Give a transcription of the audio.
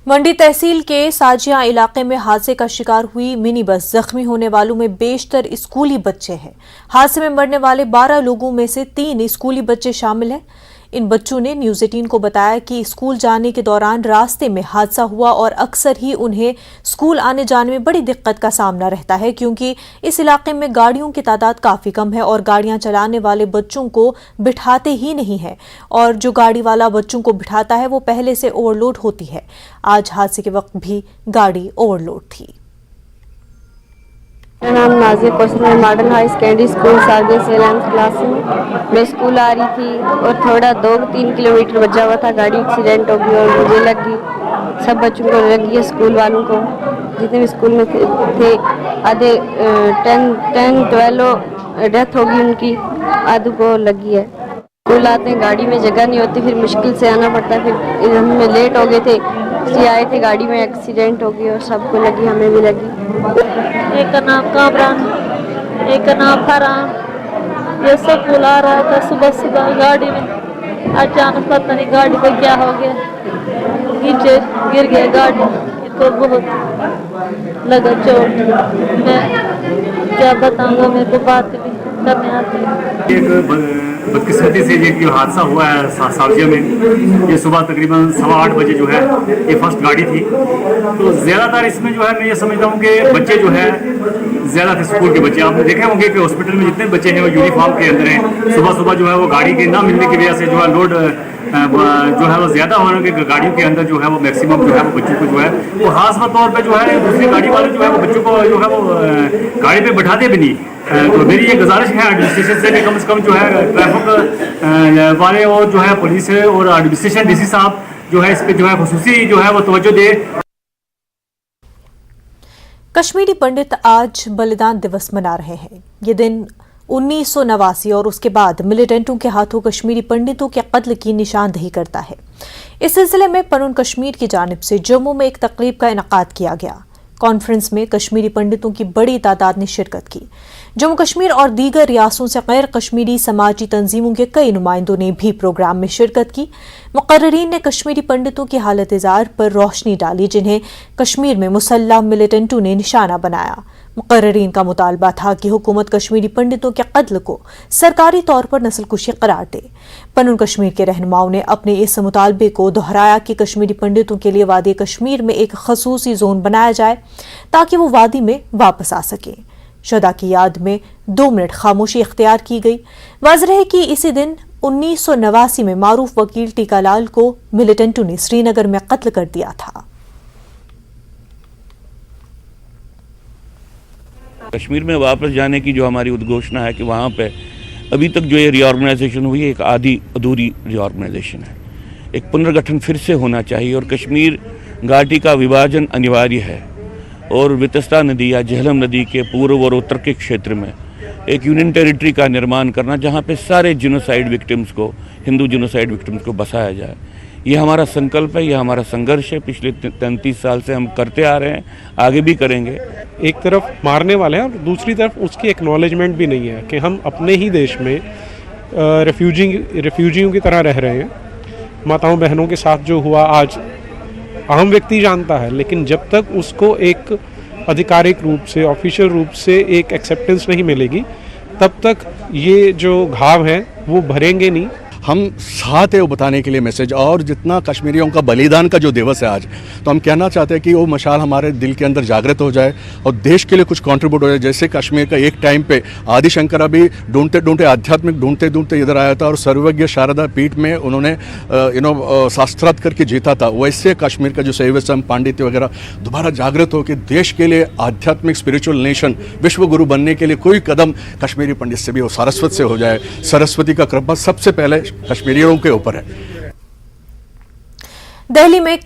मंडी तहसील के साजिया इलाके में हादसे का शिकार हुई मिनी बस। जख्मी होने वालों में बेशतर स्कूली बच्चे हैं। हादसे में मरने वाले 12 लोगों में से 3 स्कूली बच्चे शामिल हैं। इन बच्चों ने न्यूज़ 18 को बताया कि स्कूल जाने के दौरान रास्ते में हादसा हुआ और अक्सर ही उन्हें स्कूल आने जाने में बड़ी दिक्कत का सामना रहता है, क्योंकि इस इलाके में गाड़ियों की तादाद काफ़ी कम है और गाड़ियां चलाने वाले बच्चों को बिठाते ही नहीं है, और जो गाड़ी वाला बच्चों को बिठाता है वो पहले से ओवरलोड होती है। आज हादसे के वक्त भी गाड़ी ओवरलोड थी। मेरा नाम Nazir Kausar, model high secondary school Sajiya से 11th क्लास में मैं स्कूल आ रही थी और थोड़ा 2-3 किलोमीटर बचा हुआ था, गाड़ी एक्सीडेंट हो गई और मुझे लग गई, सब बच्चों को लगी है, स्कूल वालों को जितने भी स्कूल में थे आधे 10-12 डेथ होगी उनकी, आधे को लगी है। स्कूल आते हैं गाड़ी में जगह नहीं होती, फिर मुश्किल से आना पड़ता है, फिर हम लेट हो गए थे इसलिए आए थे, गाड़ी में एक्सीडेंट हो गई और सबको लगी, हमें भी लगी। एक का नाम कामरान, एक का नाम फरहान। ये सब बुला रहा था सुबह सुबह गाड़ी में, अचानक पता नहीं गाड़ी को क्या हो गया, नीचे गिर गया गाड़ी, इनको बहुत लगा चोट। मैं क्या बताऊंगा, मेरे को बात भी करने आती है। बदकिस्मती से ये जो हादसा हुआ है साजिया में, ये सुबह तकरीबन 8:15 बजे जो है ये फर्स्ट गाड़ी थी। तो ज़्यादातर इसमें जो है मैं ये समझता हूँ कि बच्चे जो है ज़्यादा थे, स्कूल के बच्चे। आपने देखे होंगे कि हॉस्पिटल में जितने बच्चे हैं वो यूनिफॉर्म के अंदर हैं। सुबह सुबह जो है वो गाड़ी के ना मिलने की वजह से जो है लोड जो है वो ज़्यादा होने के गाड़ियों के अंदर जो है वो मैक्सिमम जो है वो बच्चों को जो है वो खास तौर पर जो है दूसरी गाड़ी वाले जो है वो बच्चों को जो है वो गाड़ी पे बैठाते भी नहीं। तो मेरी ये गुजारिश है एडमिनिस्ट्रेशन से कि कम से कम जो है ट्रैफिक वाले और जो है पुलिस और एडमिनिस्ट्रेशन डीसी साहब जो है इस पे जो है खुसूसी जो है वो तवज्जो दे। कश्मीरी पंडित आज बलिदान दिवस मना रहे हैं। ये दिन 1989 और उसके बाद मिलिटेंटों के हाथों कश्मीरी पंडितों के कत्ल की निशानदेही करता है। इस सिलसिले में पनून कश्मीर की जानिब से जम्मू में एक तकरीब का इनेकाद किया गया। कॉन्फ्रेंस में कश्मीरी पंडितों की बड़ी तादाद ने शिरकत की। जम्मू कश्मीर और दीगर रियासतों से गैर कश्मीरी समाजी तंजीमों के कई नुमाइंदों ने भी प्रोग्राम में शिरकत की। मुकर्रिरीन ने कश्मीरी पंडितों की हालत-ए-ज़ार पर रोशनी डाली, जिन्हें कश्मीर में मुसल्लह मिलिटेंटों ने निशाना बनाया। मुकर्रिरीन का मुतालबा था कि हुकूमत कश्मीरी पंडितों के कत्ल को सरकारी तौर पर नस्लकुशी करार दे। पनून कश्मीर के रहनुमाओं ने अपने इस मुतालबे को दोहराया कि कश्मीरी पंडितों के लिए वादी कश्मीर में एक खसूसी जोन बनाया जाए ताकि वो वादी में वापस आ सकें। शुहदा की याद में 2 मिनट खामोशी इख्तियार की गई। वाज़ेह है कि इसी दिन 1989 में मारूफ वकील टीकालाल को मिलिटेंटों ने श्रीनगर में कत्ल कर दिया था। कश्मीर में वापस जाने की जो हमारी उद्घोषणा है कि वहाँ पे अभी तक जो ये रीऑर्गेनाइजेशन हुई है एक आधी अधूरी रीऑर्गेनाइजेशन है। एक पुनर्गठन फिर से होना चाहिए और कश्मीर घाटी का विभाजन अनिवार्य है और वितस्ता नदी या झेलम नदी के पूर्व और उत्तर के क्षेत्र में एक यूनियन टेरिटरी का निर्माण करना, जहाँ पे सारे जिनोसाइड विक्टिम्स को, हिंदू जिनोसाइड विक्टिम्स को बसाया जाए। ये हमारा संकल्प है, ये हमारा संघर्ष है, पिछले 33 साल से हम करते आ रहे हैं, आगे भी करेंगे। एक तरफ मारने वाले हैं और दूसरी तरफ उसकी एक्नॉलेजमेंट भी नहीं है कि हम अपने ही देश में रेफ्यूजियों की तरह रह रहे हैं। माताओं बहनों के साथ जो हुआ आज आम व्यक्ति जानता है, लेकिन जब तक उसको एक आधिकारिक रूप से, ऑफिशियल रूप से एक एक्सेप्टेंस नहीं मिलेगी, तब तक ये जो घाव हैं वो भरेंगे नहीं। हम साथ है वो बताने के लिए मैसेज, और जितना कश्मीरियों का बलिदान का जो दिवस है आज, तो हम कहना चाहते हैं कि वो मशाल हमारे दिल के अंदर जागृत हो जाए और देश के लिए कुछ कंट्रीब्यूट हो जाए। जैसे कश्मीर का एक टाइम पे आदि शंकर अभी ढूंढते ढूंढते आध्यात्मिक ढूंढते ढूंढते इधर आया था और सर्वज्ञ शारदा पीठ में उन्होंने शास्त्रार्थ करके जीता था। वैसे कश्मीर का जो शैवसम पांडित्य वगैरह दोबारा जागृत हो कि देश के लिए आध्यात्मिक स्पिरिचुअल नेशन, विश्व गुरु बनने के लिए कोई कदम कश्मीरी पंडित से भी हो, सारस्वत से हो जाए। सरस्वती का कृपा सबसे पहले कश्मीरियों के ऊपर है। दिल्ली में